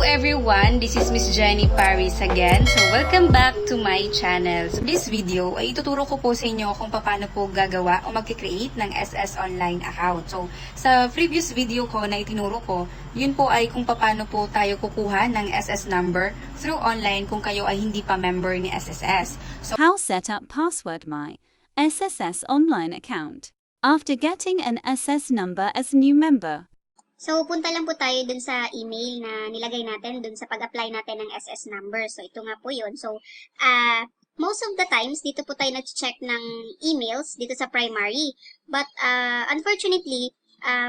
everyone, this is Miss Jenny Paris again. So welcome back to my channel. So this video ay ituturo ko po sa inyo kung paano po gagawa o mag-create ng SS online account. So sa previous video ko na itinuro ko, yun po ay kung paano po tayo kukuha ng SS number through online kung kayo ay hindi pa member ni SSS. So how set up password my SSS online account after getting an SS number as new member. So, punta lang po tayo dun sa email na nilagay natin dun sa pag-apply natin ng SS number. So, ito nga po yun. So, most of the times, dito po tayo nag-check ng emails dito sa primary. But, unfortunately,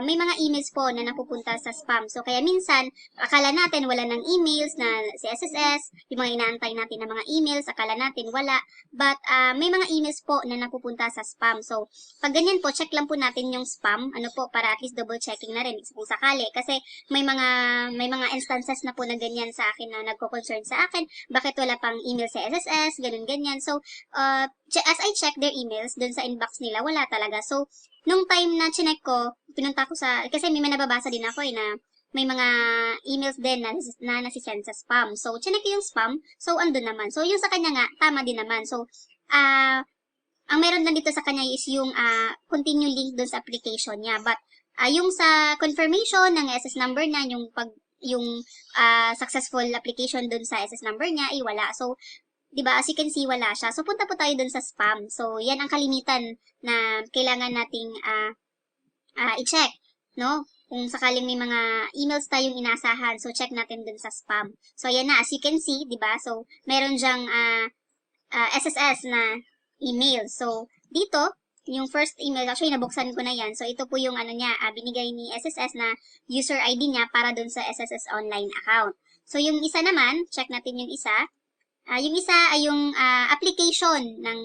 may mga emails po na napupunta sa spam. So, kaya minsan, akala natin wala ng emails na si SSS, yung mga inaantay natin na mga emails, akala natin wala. But, may mga emails po na napupunta sa spam. So, pag ganyan po, check lang po natin yung spam, para at least double checking na rin kung sakali. Kasi, may mga instances na po na ganyan sa akin na nagko-concern sa akin. Bakit wala pang email sa SSS, ganyan. So, as I check their emails, dun sa inbox nila, wala talaga. So, nung time na chinek ko, pinunta ko kasi may nababasa din ako na may mga emails din na nasisend sa spam. So, chinek ko yung spam, so andun naman. So, yung sa kanya nga, tama din naman. So, ang meron lang dito sa kanya is yung continue link dun sa application niya. But, yung sa confirmation ng SS number niya, yung successful application dun sa SS number niya, ay wala. So, diba, as you can see, wala siya. So, punta po tayo dun sa spam. So, yan ang kalimitan na kailangan nating i-check, no? Kung sakaling may mga emails tayong inasahan, so check natin dun sa spam. So, yan na, as you can see, diba? So, meron dyang SSS na email. So, dito, yung first email, actually, nabuksan ko na yan. So, ito po yung niya, binigay ni SSS na user ID niya para dun sa SSS online account. So, yung isa naman, check natin yung isa. Yung isa ay yung application ng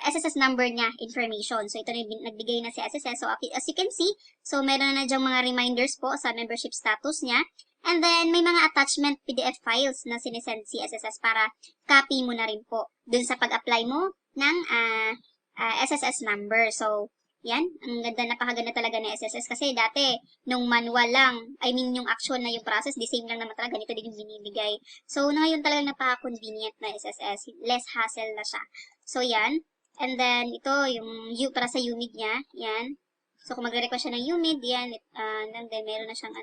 SSS number niya, information. So, ito na nagbigay na si SSS. So, as you can see, so meron na dyang mga reminders po sa membership status niya. And then, may mga attachment PDF files na sinesend si SSS para copy mo na rin po dun sa pag-apply mo ng SSS number. So, yan, ang ganda, napakaganda talaga ng SSS kasi dati, nung manual lang, yung action na yung process, the same lang naman talaga, ganito din yung binibigay. So, ngayon talaga napaka-convenient na SSS, less hassle na siya. So, yan, and then, ito, yung para sa UMID niya, yan. So, kung magre-request siya ng UMID, yan, and then, meron na siyang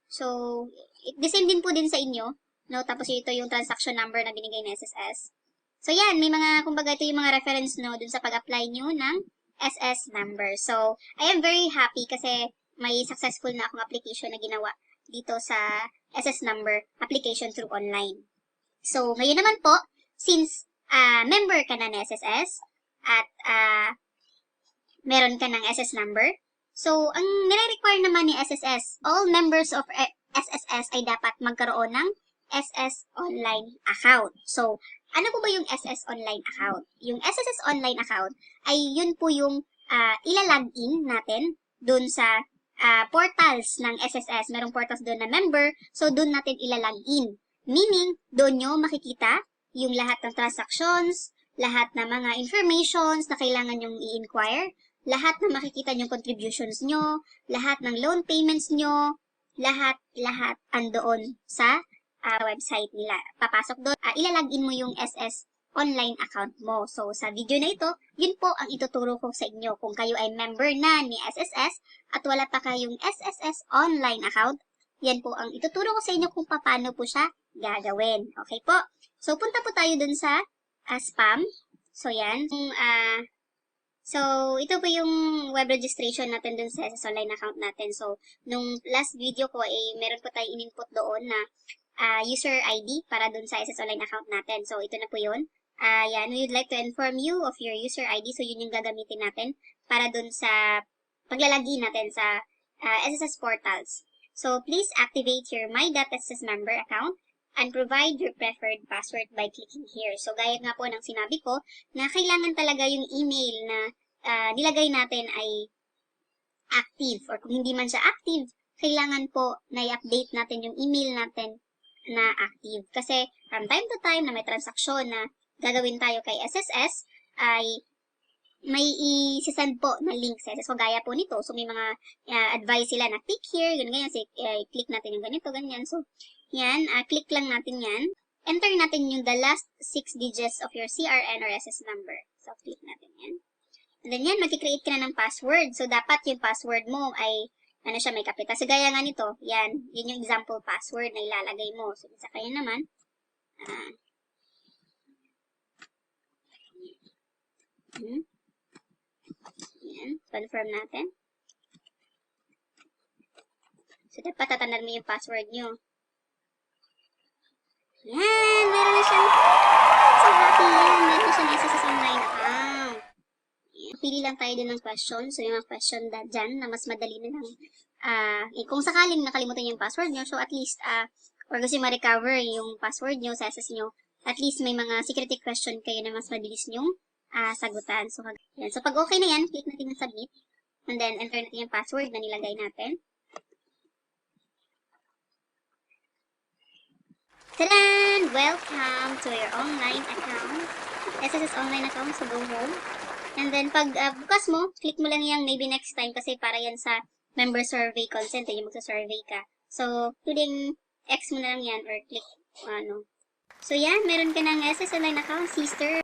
So, the same din po din sa inyo, no? Tapos, ito yung transaction number na binigay ng SSS. So, yan, may mga, kumbaga, ito yung mga reference, no, dun sa pag-apply nyo ng SS number. So, I am very happy kasi may successful na akong application na ginawa dito sa SS number application through online. So, ngayon naman po, since member ka na ng SSS at meron ka ng SS number, so, ang nire-require naman ni SSS, all members of SSS ay dapat magkaroon ng SS online account. So, ano po ba yung SS online account? Yung SSS online account ay yun po yung ilalagin natin dun sa portals ng SSS. Merong portals doon na member, so dun natin ilalagin. Meaning, doon nyo makikita yung lahat ng transactions, lahat ng mga informations na kailangan nyong i-inquire, lahat na makikita yung contributions nyo, lahat ng loan payments nyo, lahat andoon sa website nila. Papasok doon, ilalagin mo yung SS online account mo. So, sa video na ito, yun po ang ituturo ko sa inyo. Kung kayo ay member na ni SSS at wala pa kayong SSS online account, yan po ang ituturo ko sa inyo kung paano po siya gagawin. Okay po? So, punta po tayo dun sa spam. So, yan. So, ito po yung web registration natin dun sa SSS online account natin. So, nung last video ko, meron po tayo in-input doon na user ID para dun sa SS online account natin. So, ito na po yun. Yan, we would like to inform you of your user ID. So, yun yung gagamitin natin para dun sa paglalagin natin sa SSS portals. So, please activate your my.sss member account and provide your preferred password by clicking here. So, gaya nga po ng sinabi ko, na kailangan talaga yung email na nilagay natin ay active. Or kung hindi man siya active, kailangan po na i-update natin yung email natin na active. Kasi from time to time na may transaksyon na gagawin tayo kay SSS, ay may i-send po na link sa SS. So, gaya po nito. So, may mga advice sila na click here, ganyan. So, click natin yung ganito, ganyan. So, yan. Click lang natin yan. Enter natin yung the last 6 digits of your CRN or SS number. So, click natin yan. And then yan, mag-create ka na ng password. So, dapat yung password mo ay ano siya, may kapital. So, gaya nga nito, yan, yun yung example password na ilalagay mo. So, isa kayo naman, yan, confirm natin. So, dapat tatandaan mo yung password nyo. Yan, meron na siyang, so happy yan, meron na siyang SSS online account. Pili lang tayo din ng question. So, yung mga question dyan na mas madali na lang. Kung sakaling nakalimutan yung password nyo, so at least, or gusto nyo ma-recover yung password nyo sa SS nyo, at least may mga security question kayo na mas mabilis nyong sagutan. So, yan. So, pag okay na yan, click natin yung submit. And then, enter natin yung password na nilagay natin. Tadaan! Welcome to your online account. SSS online account. So, go home. And then, pag bukas mo, click mo lang yung maybe next time kasi para yan sa member survey consent. Yung magsa-survey ka. So, pwedeng X mo na lang yan or click ano. So, yan. Meron ka ng SSS online account, sister.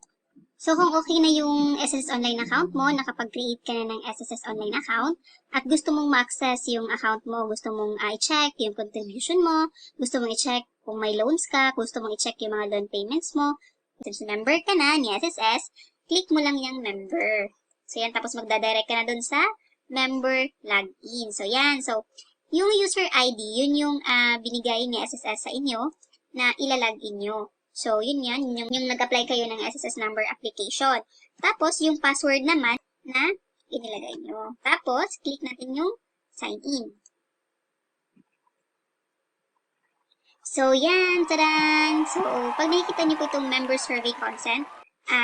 So, kung okay na yung SSS online account mo, nakapag-create ka na ng SSS online account, at gusto mong ma-access yung account mo, gusto mong i-check yung contribution mo, gusto mong i-check kung may loans ka, gusto mong i-check yung mga loan payments mo, since member ka na ni SSS, click mo lang yung member. So, yan. Tapos, magdadirect ka na dun sa member login. So, yan. So, yung user ID, yun yung binigay ni SSS sa inyo na ilalagin nyo. So, yun yan. Yung nag-apply kayo ng SSS number application. Tapos, yung password naman na inilagay nyo. Tapos, click natin yung sign in. So, yan. Tadaan! So, pag nakikita nyo po itong member survey consent,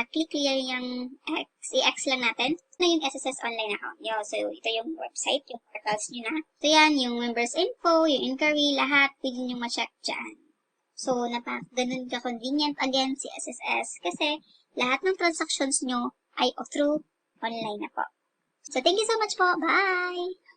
click clear yung X. I-X lang natin na yung SSS online account nyo. So, ito yung website, yung portals nyo na. So, yan. Yung members info, yung inquiry, lahat. Pwede nyo ma-check dyan. So, ganun ka-convenient again si SSS kasi lahat ng transactions nyo ay through online na po. So, thank you so much po. Bye!